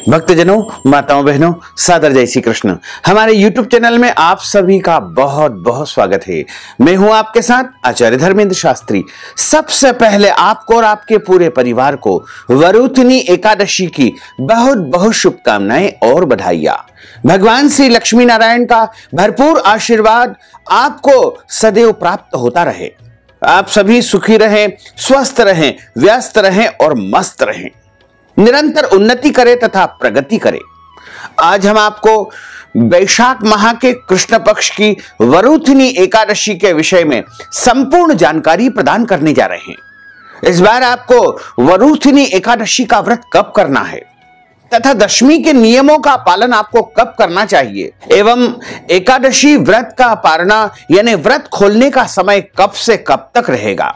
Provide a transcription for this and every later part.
भक्तजनों, माताओं, बहनों, सादर जय श्री कृष्ण। हमारे YouTube चैनल में आप सभी का बहुत बहुत स्वागत है। मैं हूं आपके साथ आचार्य धर्मेंद्र शास्त्री। सबसे पहले आपको और आपके पूरे परिवार को वरुथनी एकादशी की बहुत बहुत शुभकामनाएं और बधाइयां। भगवान श्री लक्ष्मी नारायण का भरपूर आशीर्वाद आपको सदैव प्राप्त होता रहे। आप सभी सुखी रहें, स्वस्थ रहें, व्यस्त रहें और मस्त रहें, निरंतर उन्नति करें तथा प्रगति करें। आज हम आपको वैशाख माह के कृष्ण पक्ष की वरुथनी एकादशी के विषय में संपूर्ण जानकारी प्रदान करने जा रहे हैं। इस बार आपको वरुथनी एकादशी का व्रत कब करना है तथा दशमी के नियमों का पालन आपको कब करना चाहिए एवं एकादशी व्रत का पारणा यानी व्रत खोलने का समय कब से कब तक रहेगा,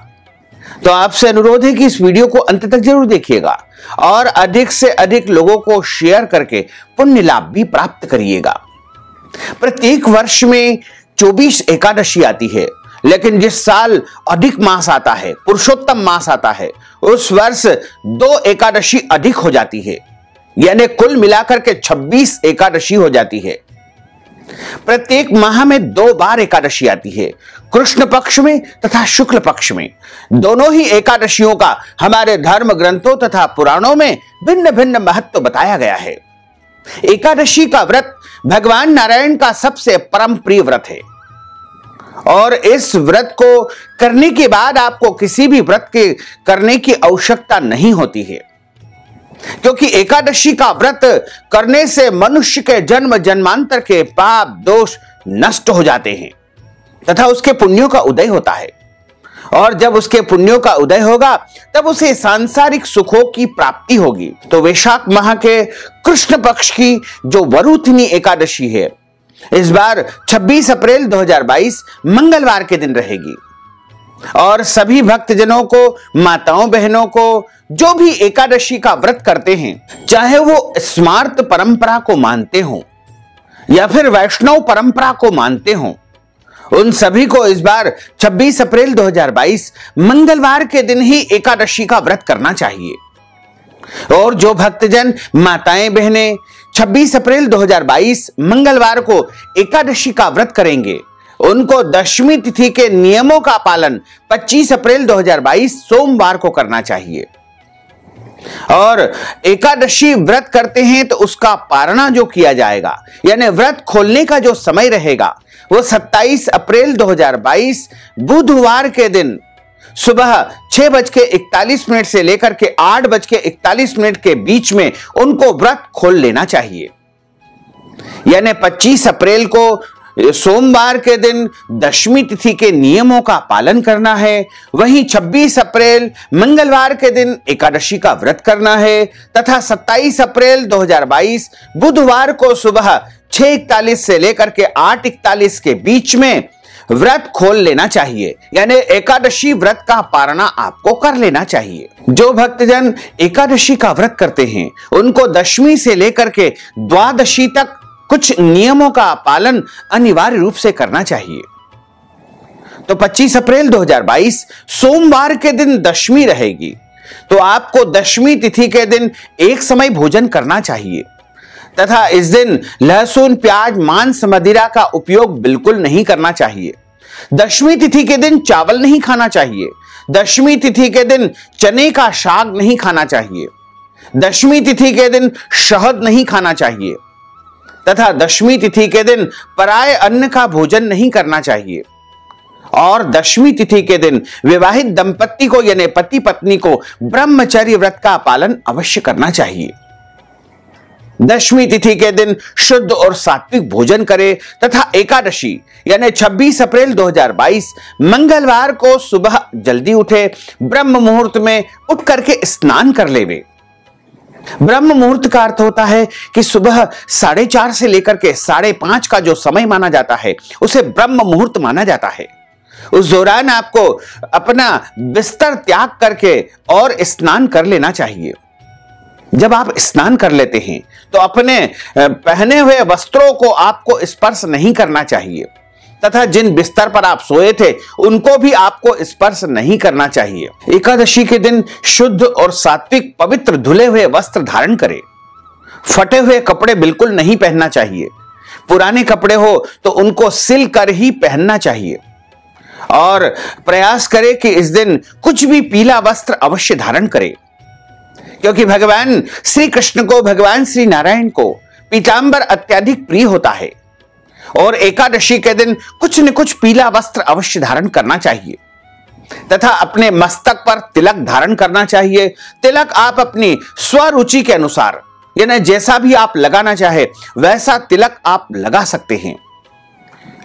तो आपसे अनुरोध है कि इस वीडियो को अंत तक जरूर देखिएगा और अधिक से अधिक लोगों को शेयर करके पुण्य लाभ भी प्राप्त करिएगा। प्रत्येक वर्ष में 24 एकादशी आती है, लेकिन जिस साल अधिक मास आता है, पुरुषोत्तम मास आता है, उस वर्ष 2 एकादशी अधिक हो जाती है, यानी कुल मिलाकर के 26 एकादशी हो जाती है। प्रत्येक माह में 2 बार एकादशी आती है, कृष्ण पक्ष में तथा शुक्ल पक्ष में। दोनों ही एकादशियों का हमारे धर्म ग्रंथों तथा पुराणों में भिन्न भिन्न महत्व बताया गया है। एकादशी का व्रत भगवान नारायण का सबसे परम प्रिय व्रत है और इस व्रत को करने के बाद आपको किसी भी व्रत के करने की आवश्यकता नहीं होती है, क्योंकि एकादशी का व्रत करने से मनुष्य के जन्म जन्मांतर के पाप दोष नष्ट हो जाते हैं तथा उसके पुण्यों का उदय होता है। और जब उसके पुण्यों का उदय होगा तब उसे सांसारिक सुखों की प्राप्ति होगी। तो वैशाख माह के कृष्ण पक्ष की जो वरुथनी एकादशी है, इस बार 26 अप्रैल 2022 मंगलवार के दिन रहेगी और सभी भक्तजनों को, माताओं बहनों को जो भी एकादशी का व्रत करते हैं, चाहे वो स्मार्त परंपरा को मानते हो या फिर वैष्णव परंपरा को मानते हो, उन सभी को इस बार 26 अप्रैल 2022 मंगलवार के दिन ही एकादशी का व्रत करना चाहिए। और जो भक्तजन, माताएं बहनें 26 अप्रैल 2022 मंगलवार को एकादशी का व्रत करेंगे, उनको दशमी तिथि के नियमों का पालन 25 अप्रैल 2022 सोमवार को करना चाहिए। और एकादशी व्रत करते हैं तो उसका पारणा जो किया जाएगा, यानी व्रत खोलने का जो समय रहेगा, वो 27 अप्रैल 2022 बुधवार के दिन सुबह 6:41 से लेकर के 8:41 के बीच में उनको व्रत खोल लेना चाहिए। यानी 25 अप्रैल को सोमवार के दिन दशमी तिथि के नियमों का पालन करना है, वहीं 26 अप्रैल मंगलवार के दिन एकादशी का व्रत करना है तथा 27 अप्रैल 2022 बुधवार को सुबह 6:41 से लेकर के 8:41 के बीच में व्रत खोल लेना चाहिए। यानी एकादशी व्रत का पारणा आपको कर लेना चाहिए। जो भक्तजन एकादशी का व्रत करते हैं, उनको दशमी से लेकर के द्वादशी तक कुछ नियमों का पालन अनिवार्य रूप से करना चाहिए। तो 25 अप्रैल 2022 सोमवार के दिन दशमी रहेगी, तो आपको दशमी तिथि के दिन एक समय भोजन करना चाहिए तथा इस दिन लहसुन, प्याज, मांस, मदिरा का उपयोग बिल्कुल नहीं करना चाहिए। दशमी तिथि के दिन चावल नहीं खाना चाहिए। दशमी तिथि के दिन चने का साग नहीं खाना चाहिए। दशमी तिथि के दिन शहद नहीं खाना चाहिए तथा दशमी तिथि के दिन पराय अन्न का भोजन नहीं करना चाहिए। और दशमी तिथि के दिन विवाहित दंपत्ति को यानी पति पत्नी को ब्रह्मचर्य व्रत का पालन अवश्य करना चाहिए। दशमी तिथि के दिन शुद्ध और सात्विक भोजन करें तथा एकादशी यानी 26 अप्रैल 2022 मंगलवार को सुबह जल्दी उठे, ब्रह्म मुहूर्त में उठ करके स्नान कर लेवे। ब्रह्म मुहूर्त का अर्थ होता है कि सुबह 4:30 से लेकर के 5:30 का जो समय माना जाता है, उसे ब्रह्म मुहूर्त माना जाता है। उस दौरान आपको अपना बिस्तर त्याग करके और स्नान कर लेना चाहिए। जब आप स्नान कर लेते हैं तो अपने पहने हुए वस्त्रों को आपको स्पर्श नहीं करना चाहिए तथा जिन बिस्तर पर आप सोए थे उनको भी आपको स्पर्श नहीं करना चाहिए। एकादशी के दिन शुद्ध और सात्विक पवित्र धुले हुए वस्त्र धारण करें फटे हुए कपड़े बिल्कुल नहीं पहनना चाहिए। पुराने कपड़े हो तो उनको सिल कर ही पहनना चाहिए और प्रयास करें कि इस दिन कुछ भी पीला वस्त्र अवश्य धारण करें, क्योंकि भगवान श्री कृष्ण को, भगवान श्री नारायण को पीतांबर अत्यधिक प्रिय होता है और एकादशी के दिन कुछ न कुछ पीला वस्त्र अवश्य धारण करना चाहिए तथा अपने मस्तक पर तिलक धारण करना चाहिए। तिलक आप अपनी स्वरुचि के अनुसार, यानी जैसा भी आप लगाना चाहे वैसा तिलक आप लगा सकते हैं,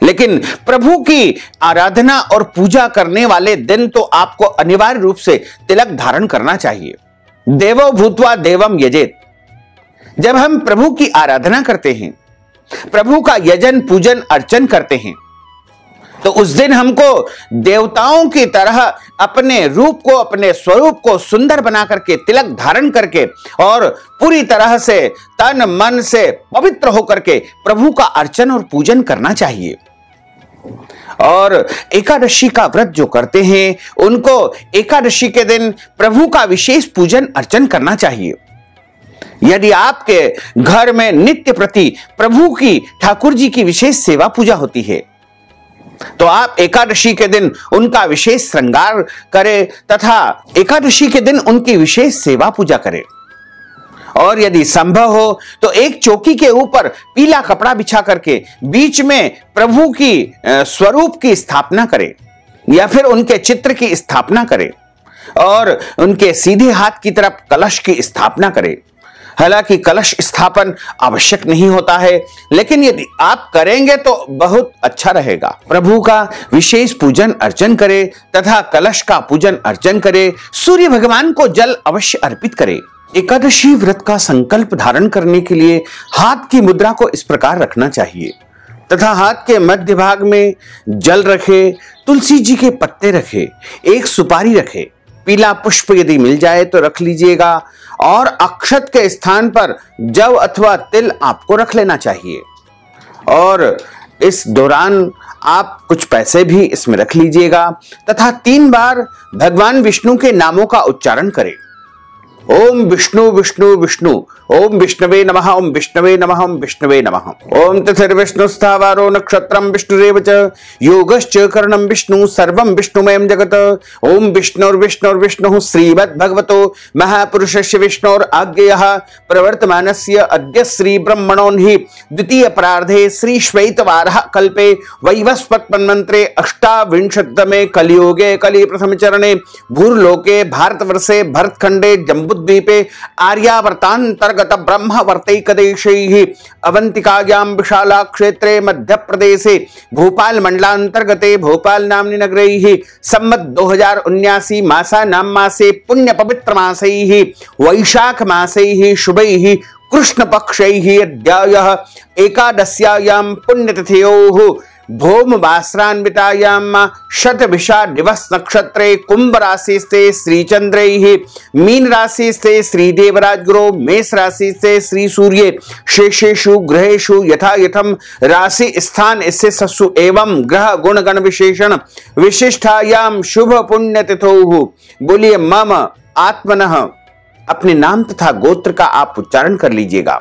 लेकिन प्रभु की आराधना और पूजा करने वाले दिन तो आपको अनिवार्य रूप से तिलक धारण करना चाहिए। देवो भूत्वा देवम यजेत। जब हम प्रभु की आराधना करते हैं, प्रभु का यजन पूजन अर्चन करते हैं, तो उस दिन हमको देवताओं की तरह अपने रूप को, अपने स्वरूप को सुंदर बना करके, तिलक धारण करके और पूरी तरह से तन मन से पवित्र होकर के प्रभु का अर्चन और पूजन करना चाहिए। और एकादशी का व्रत जो करते हैं उनको एकादशी के दिन प्रभु का विशेष पूजन अर्चन करना चाहिए। यदि आपके घर में नित्य प्रति प्रभु की, ठाकुर जी की विशेष सेवा पूजा होती है तो आप एकादशी के दिन उनका विशेष श्रृंगार करें तथा एकादशी के दिन उनकी विशेष सेवा पूजा करें। और यदि संभव हो तो एक चौकी के ऊपर पीला कपड़ा बिछा करके बीच में प्रभु की स्वरूप की स्थापना करें या फिर उनके चित्र की स्थापना करें और उनके सीधे हाथ की तरफ कलश की स्थापना करें। हालांकि कलश स्थापन आवश्यक नहीं होता है, लेकिन यदि आप करेंगे तो बहुत अच्छा रहेगा। प्रभु का विशेष पूजन अर्चन करें तथा कलश का पूजन अर्चन करें। सूर्य भगवान को जल अवश्य अर्पित करें। एकादशी व्रत का संकल्प धारण करने के लिए हाथ की मुद्रा को इस प्रकार रखना चाहिए तथा हाथ के मध्य भाग में जल रखे, तुलसी जी के पत्ते रखे, एक सुपारी रखे, पीला पुष्प यदि मिल जाए तो रख लीजिएगा और अक्षत के स्थान पर जव अथवा तिल आपको रख लेना चाहिए। और इस दौरान आप कुछ पैसे भी इसमें रख लीजिएगा तथा 3 बार भगवान विष्णु के नामों का उच्चारण करें। ओम विष्णु विष्णु विष्णु, ओम विष्णवे नमः, ओम विष्णवे नमः, ओम विष्णवे नमः। ओम तथिर्विष्णुस्थावारो नक्षत्रम विष्णुरेव च, योगश्च करणं विष्णु, सर्वं विष्णुमयं जगत्। ओम विष्णुर्विष्णुर्विष्णुः श्रीमद्भगवतो महापुरुषस्य विष्णोर आज्ञेयः प्रवर्तमानस्य अद्य श्री ब्रह्मणोन्हि द्वितीय प्रार्धे श्री श्वेतवारः कल्पे वैवस्वत मन्वन्तरे 28तमे कलियुगे कलि प्रथम चरणे भूर्लोके भारतवर्षे भरतखंडे जम्बूद्वीपे आर्यावर्तांतर्गत ब्रह्मवर्तैकदेशैः अवंतिकायां विशाला क्षेत्रे मध्य प्रदेशे भोपाल मंडलांतर्गते भोपाल नाम्नि नगरैः सम्मत 2079 मासानां मासे पुण्य पवित्र मासैः वैशाख मासैः शुभैः कृष्ण पक्षैः अद्यायः एकादश्यायां पुण्यतिथयोः भौम वासरान्वितायां शतभिषा दिवस नक्षत्रे कुंभ राशि से श्री चंद्रैः, मीन राशि से श्री देवराज गुरु, मेष राशि से श्री सूर्य, शेषेषु ग्रहेषु यथा यथम राशि स्थान इससे ससु एवं ग्रह गुण गण विशेषण विशिष्टायाम शुभ पुण्य तिथौ। बोलिए मम आत्मनः। अपने नाम तथा गोत्र का आप उच्चारण कर लीजिएगा।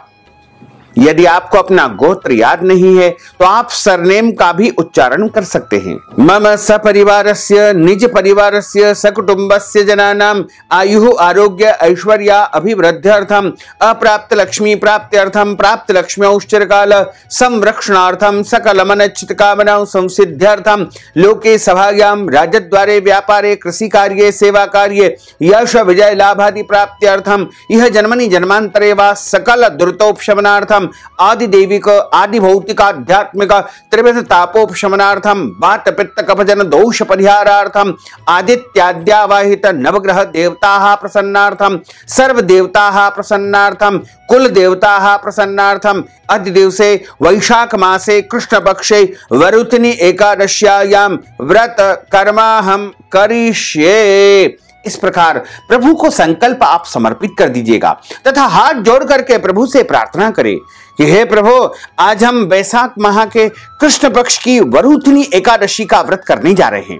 यदि आपको अपना गोत्र याद नहीं है तो आप सरनेम का भी उच्चारण कर सकते हैं। मम सपरिवारस्य निज परिवारस्य सकुटुंबस्य जनानां आयुः आरोग्य ऐश्वर्य अभिवृद्ध्यर्थम अप्राप्त लक्ष्मी प्राप्त्यर्थम प्राप्त लक्ष्म्यौश्चिरकाल संरक्षणार्थम सकल मनच्चित कामनाओं संसिद्ध्यर्थम लोके सभायां राजद्वारे व्यापारे कृषि कार्ये सेवा कार्ये यश विजय लाभादि प्राप्त्यर्थम यह जन्मनि जन्मांतरे वा सकल दुर्तोपशमनार्थम आदि देविक आदि भौतिक आध्यात्मिक त्रिविध तापोपशमनार्थम वात पित्त कफजन दोष परिहारार्थम आदित्याद्यावाहित नवग्रह देवताः प्रसन्नार्थम सर्व देवताः प्रसन्नार्थम कुल देवताः प्रसन्नार्थम अद्य दिवसे वैशाख मासे कृष्ण पक्षे वरुथिनी एकादश्यायां व्रत कर्माहम करिष्ये। इस प्रकार प्रभु को संकल्प आप समर्पित कर दीजिएगा तथा हाथ जोड़ करके प्रभु से प्रार्थना करें कि हे प्रभु, आज हम वैशाख माह के कृष्ण पक्ष की वरुथिनी एकादशी का व्रत करने जा रहे हैं।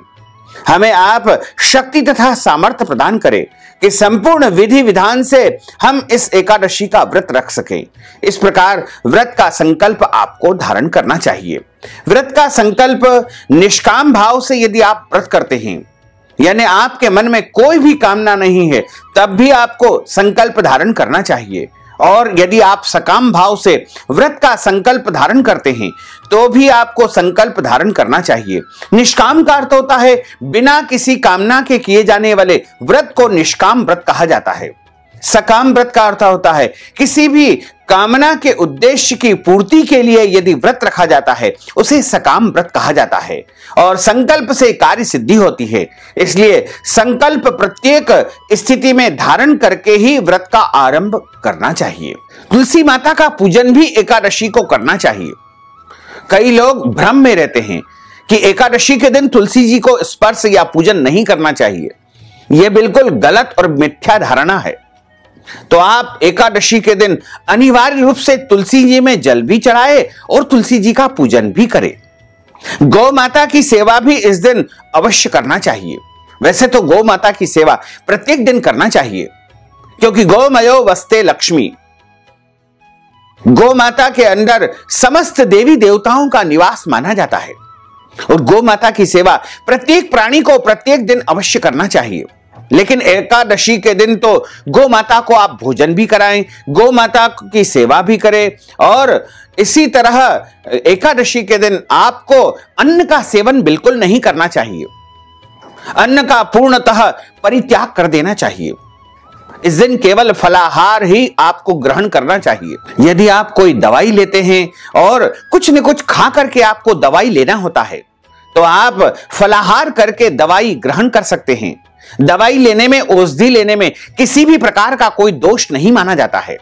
हमें आप शक्ति तथा सामर्थ्य प्रदान करें कि संपूर्ण विधि विधान से हम इस एकादशी का व्रत रख सकें। इस प्रकार व्रत का संकल्प आपको धारण करना चाहिए। व्रत का संकल्प निष्काम भाव से यदि आप व्रत करते हैं, यानी आपके मन में कोई भी कामना नहीं है, तब भी आपको संकल्प धारण करना चाहिए। और यदि आप सकाम भाव से व्रत का संकल्प धारण करते हैं तो भी आपको संकल्प धारण करना चाहिए। निष्काम का अर्थ होता है बिना किसी कामना के किए जाने वाले व्रत को निष्काम व्रत कहा जाता है। सकाम व्रत का अर्थ होता है किसी भी कामना के उद्देश्य की पूर्ति के लिए यदि व्रत रखा जाता है उसे सकाम व्रत कहा जाता है। और संकल्प से कार्य सिद्धि होती है, इसलिए संकल्प प्रत्येक स्थिति में धारण करके ही व्रत का आरंभ करना चाहिए। तुलसी माता का पूजन भी एकादशी को करना चाहिए। कई लोग भ्रम में रहते हैं कि एकादशी के दिन तुलसी जी को स्पर्श या पूजन नहीं करना चाहिए। यह बिल्कुल गलत और मिथ्या धारणा है। तो आप एकादशी के दिन अनिवार्य रूप से तुलसी जी में जल भी चढ़ाए और तुलसी जी का पूजन भी करें। गौ माता की सेवा भी इस दिन अवश्य करना चाहिए। वैसे तो गौ माता की सेवा प्रत्येक दिन करना चाहिए, क्योंकि गौमयो वस्ते लक्ष्मी, गौ माता के अंदर समस्त देवी देवताओं का निवास माना जाता है। और गौ माता की सेवा प्रत्येक प्राणी को प्रत्येक दिन अवश्य करना चाहिए। लेकिन एकादशी के दिन तो गौ माता को आप भोजन भी कराएं, गौ माता की सेवा भी करें। और इसी तरह एकादशी के दिन आपको अन्न का सेवन बिल्कुल नहीं करना चाहिए। अन्न का पूर्णतः परित्याग कर देना चाहिए। इस दिन केवल फलाहार ही आपको ग्रहण करना चाहिए। यदि आप कोई दवाई लेते हैं और कुछ न कुछ खा करके आपको दवाई लेना होता है, तो आप फलाहार करके दवाई ग्रहण कर सकते हैं। दवाई लेने में, औषधि लेने में किसी भी प्रकार का कोई दोष नहीं माना जाता है।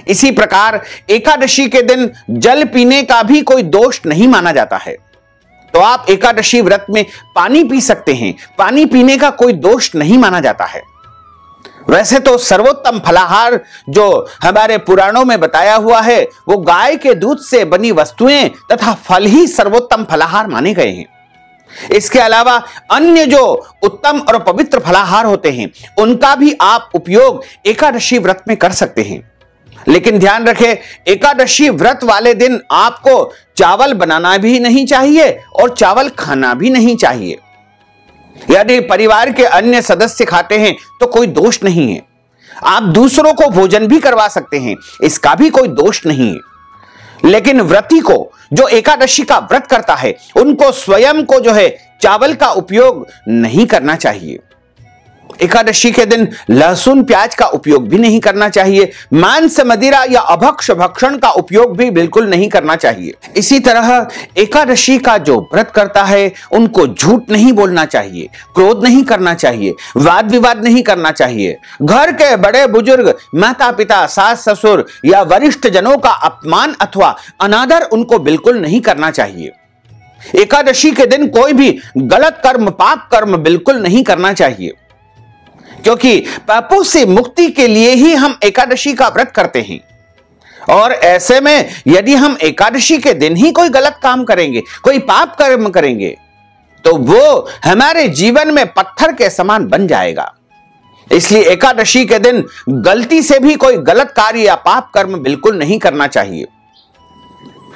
इसी प्रकार एकादशी के दिन जल पीने का भी कोई दोष नहीं माना जाता है। तो आप एकादशी व्रत में पानी पी सकते हैं, पानी पीने का कोई दोष नहीं माना जाता है। वैसे तो सर्वोत्तम फलाहार जो हमारे पुराणों में बताया हुआ है वो गाय के दूध से बनी वस्तुएं तथा फल ही सर्वोत्तम फलाहार माने गए हैं। इसके अलावा अन्य जो उत्तम और पवित्र फलाहार होते हैं उनका भी आप उपयोग एकादशी व्रत में कर सकते हैं। लेकिन ध्यान रखें, एकादशी व्रत वाले दिन आपको चावल बनाना भी नहीं चाहिए और चावल खाना भी नहीं चाहिए। यदि परिवार के अन्य सदस्य खाते हैं तो कोई दोष नहीं है। आप दूसरों को भोजन भी करवा सकते हैं, इसका भी कोई दोष नहीं है। लेकिन व्रती को, जो एकादशी का व्रत करता है, उनको स्वयं को जो है चावल का उपयोग नहीं करना चाहिए। एकादशी के दिन लहसुन प्याज का उपयोग भी नहीं करना चाहिए। मांस मदिरा या अभक्ष भक्षण का उपयोग भी बिल्कुल नहीं करना चाहिए। इसी तरह एकादशी का जो व्रत करता है उनको झूठ नहीं बोलना चाहिए, क्रोध नहीं करना चाहिए, वाद विवाद नहीं करना चाहिए। घर के बड़े बुजुर्ग, माता पिता, सास ससुर या वरिष्ठ जनों का अपमान अथवा अनादर उनको बिल्कुल नहीं करना चाहिए। एकादशी के दिन कोई भी गलत कर्म, पाप कर्म बिल्कुल नहीं करना चाहिए, क्योंकि पापों से मुक्ति के लिए ही हम एकादशी का व्रत करते हैं। और ऐसे में यदि हम एकादशी के दिन ही कोई गलत काम करेंगे, कोई पाप कर्म करेंगे, तो वो हमारे जीवन में पत्थर के समान बन जाएगा। इसलिए एकादशी के दिन गलती से भी कोई गलत कार्य या पाप कर्म बिल्कुल नहीं करना चाहिए।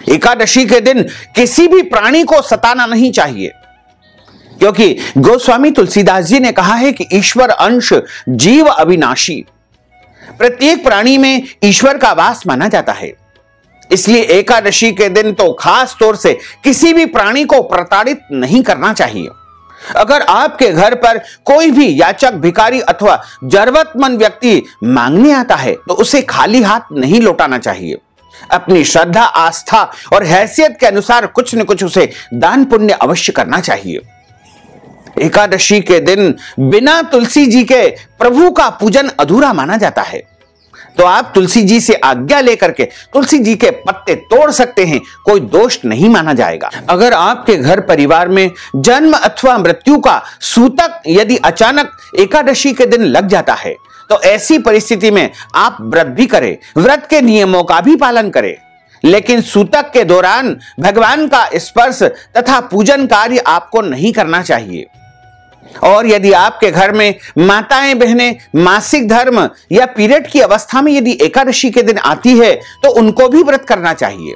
एकादशी के दिन किसी भी प्राणी को सताना नहीं चाहिए, क्योंकि गोस्वामी तुलसीदास जी ने कहा है कि ईश्वर अंश जीव अविनाशी, प्रत्येक प्राणी में ईश्वर का वास माना जाता है। इसलिए एकादशी के दिन तो खास तौर से किसी भी प्राणी को प्रताड़ित नहीं करना चाहिए। अगर आपके घर पर कोई भी याचक, भिखारी अथवा जरूरतमंद व्यक्ति मांगने आता है तो उसे खाली हाथ नहीं लौटाना चाहिए। अपनी श्रद्धा, आस्था और हैसियत के अनुसार कुछ न कुछ उसे दान पुण्य अवश्य करना चाहिए। एकादशी के दिन बिना तुलसी जी के प्रभु का पूजन अधूरा माना जाता है। तो आप तुलसी जी से आज्ञा लेकर के तुलसी जी के पत्ते तोड़ सकते हैं, कोई दोष नहीं माना जाएगा। अगर आपके घर परिवार में जन्म अथवा मृत्यु का सूतक यदि अचानक एकादशी के दिन लग जाता है तो ऐसी परिस्थिति में आप व्रत भी करें, व्रत के नियमों का भी पालन करें, लेकिन सूतक के दौरान भगवान का स्पर्श तथा पूजन कार्य आपको नहीं करना चाहिए। और यदि आपके घर में माताएं बहनें मासिक धर्म या पीरियड की अवस्था में यदि एकादशी के दिन आती है तो उनको भी व्रत करना चाहिए,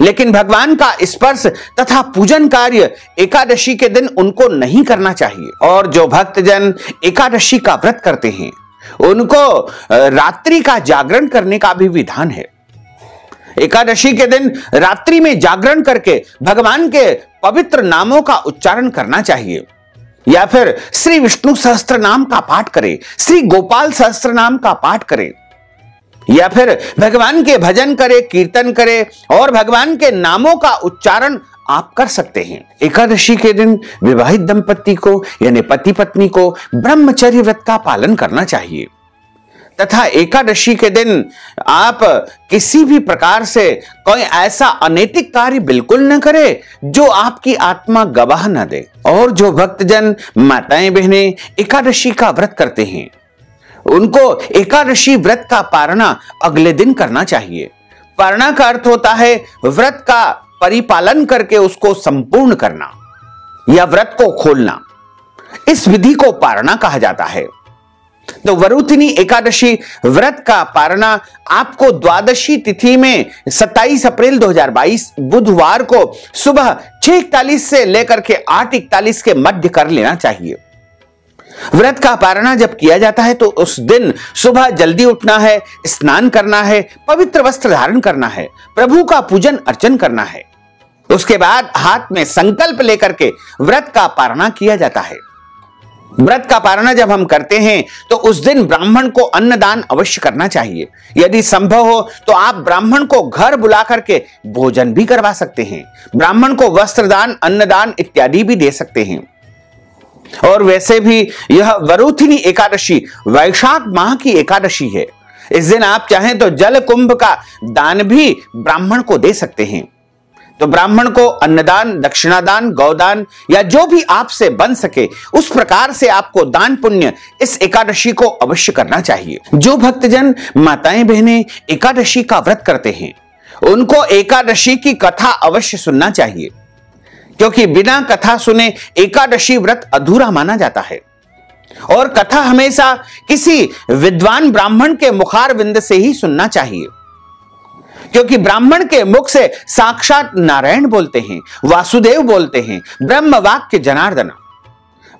लेकिन भगवान का स्पर्श तथा पूजन कार्य एकादशी के दिन उनको नहीं करना चाहिए। और जो भक्तजन एकादशी का व्रत करते हैं उनको रात्रि का जागरण करने का भी विधान है। एकादशी के दिन रात्रि में जागरण करके भगवान के पवित्र नामों का उच्चारण करना चाहिए, या फिर श्री विष्णु सहस्त्र नाम का पाठ करें, श्री गोपाल सहस्त्र नाम का पाठ करें, या फिर भगवान के भजन करें, कीर्तन करें और भगवान के नामों का उच्चारण आप कर सकते हैं। एकादशी के दिन विवाहित दंपति को यानी पति पत्नी को ब्रह्मचर्य व्रत का पालन करना चाहिए तथा एकादशी के दिन आप किसी भी प्रकार से कोई ऐसा अनैतिक कार्य बिल्कुल न करें जो आपकी आत्मा गवाह न दे। और जो भक्तजन माताएं बहनें एकादशी का व्रत करते हैं उनको एकादशी व्रत का पारणा अगले दिन करना चाहिए। पारणा का अर्थ होता है व्रत का परिपालन करके उसको संपूर्ण करना या व्रत को खोलना। इस विधि को पारणा कहा जाता है। तो वरुथिनी एकादशी व्रत का पारणा आपको द्वादशी तिथि में 27 अप्रैल 2022 बुधवार को सुबह 6:41 से लेकर के 8:41 के मध्य कर लेना चाहिए। व्रत का पारणा जब किया जाता है तो उस दिन सुबह जल्दी उठना है, स्नान करना है, पवित्र वस्त्र धारण करना है, प्रभु का पूजन अर्चन करना है। उसके बाद हाथ में संकल्प लेकर के व्रत का पारणा किया जाता है। व्रत का पारणा जब हम करते हैं तो उस दिन ब्राह्मण को अन्नदान अवश्य करना चाहिए। यदि संभव हो तो आप ब्राह्मण को घर बुला करके भोजन भी करवा सकते हैं। ब्राह्मण को वस्त्रदान, अन्नदान इत्यादि भी दे सकते हैं। और वैसे भी यह वरुथिनी एकादशी वैशाख माह की एकादशी है। इस दिन आप चाहें तो जल कुंभ का दान भी ब्राह्मण को दे सकते हैं। तो ब्राह्मण को अन्नदान, दक्षिणादान, गौदान या जो भी आपसे बन सके उस प्रकार से आपको दान पुण्य इस एकादशी को अवश्य करना चाहिए। जो भक्तजन माताएं बहनें एकादशी का व्रत करते हैं उनको एकादशी की कथा अवश्य सुनना चाहिए, क्योंकि बिना कथा सुने एकादशी व्रत अधूरा माना जाता है। और कथा हमेशा किसी विद्वान ब्राह्मण के मुखारविंद से ही सुनना चाहिए, क्योंकि ब्राह्मण के मुख से साक्षात नारायण बोलते हैं, वासुदेव बोलते हैं, ब्रह्म वाक्य जनार्दन।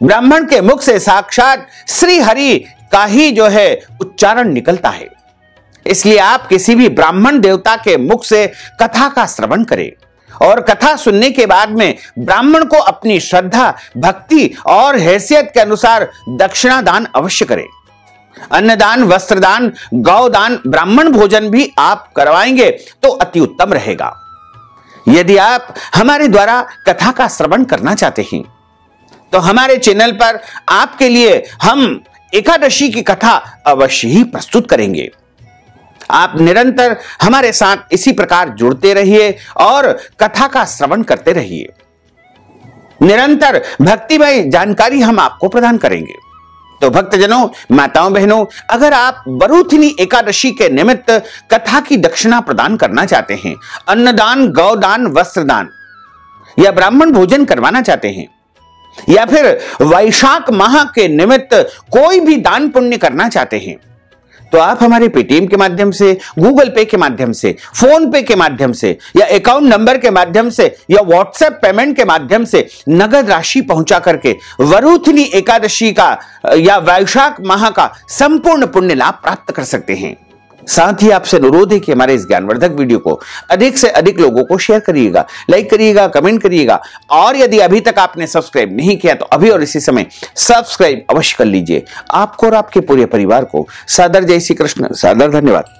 ब्राह्मण के मुख से साक्षात श्री हरि का ही जो है उच्चारण निकलता है। इसलिए आप किसी भी ब्राह्मण देवता के मुख से कथा का श्रवण करें और कथा सुनने के बाद में ब्राह्मण को अपनी श्रद्धा, भक्ति और हैसियत के अनुसार दक्षिणा दान अवश्य करें। अन्नदान, वस्त्रदान, गौदान, ब्राह्मण भोजन भी आप करवाएंगे तो अति उत्तम रहेगा। यदि आप हमारे द्वारा कथा का श्रवण करना चाहते हैं तो हमारे चैनल पर आपके लिए हम एकादशी की कथा अवश्य ही प्रस्तुत करेंगे। आप निरंतर हमारे साथ इसी प्रकार जुड़ते रहिए और कथा का श्रवण करते रहिए। निरंतर भक्तिमय जानकारी हम आपको प्रदान करेंगे। तो भक्तजनों, माताओं बहनों, अगर आप वरुथिनी एकादशी के निमित्त कथा की दक्षिणा प्रदान करना चाहते हैं, अन्नदान, गौदान, वस्त्रदान या ब्राह्मण भोजन करवाना चाहते हैं, या फिर वैशाख माह के निमित्त कोई भी दान पुण्य करना चाहते हैं, तो आप हमारे पेटीएम के माध्यम से, गूगल पे के माध्यम से, फोन पे के माध्यम से या अकाउंट नंबर के माध्यम से या व्हाट्सएप पेमेंट के माध्यम से नगद राशि पहुंचा करके वरुथिनी एकादशी का या वैशाख माह का संपूर्ण पुण्य लाभ प्राप्त कर सकते हैं। साथ ही आपसे अनुरोध है कि हमारे इस ज्ञानवर्धक वीडियो को अधिक से अधिक लोगों को शेयर करिएगा, लाइक करिएगा, कमेंट करिएगा, और यदि अभी तक आपने सब्सक्राइब नहीं किया तो अभी और इसी समय सब्सक्राइब अवश्य कर लीजिए। आपको और आपके पूरे परिवार को सादर जय श्री कृष्ण, सादर धन्यवाद।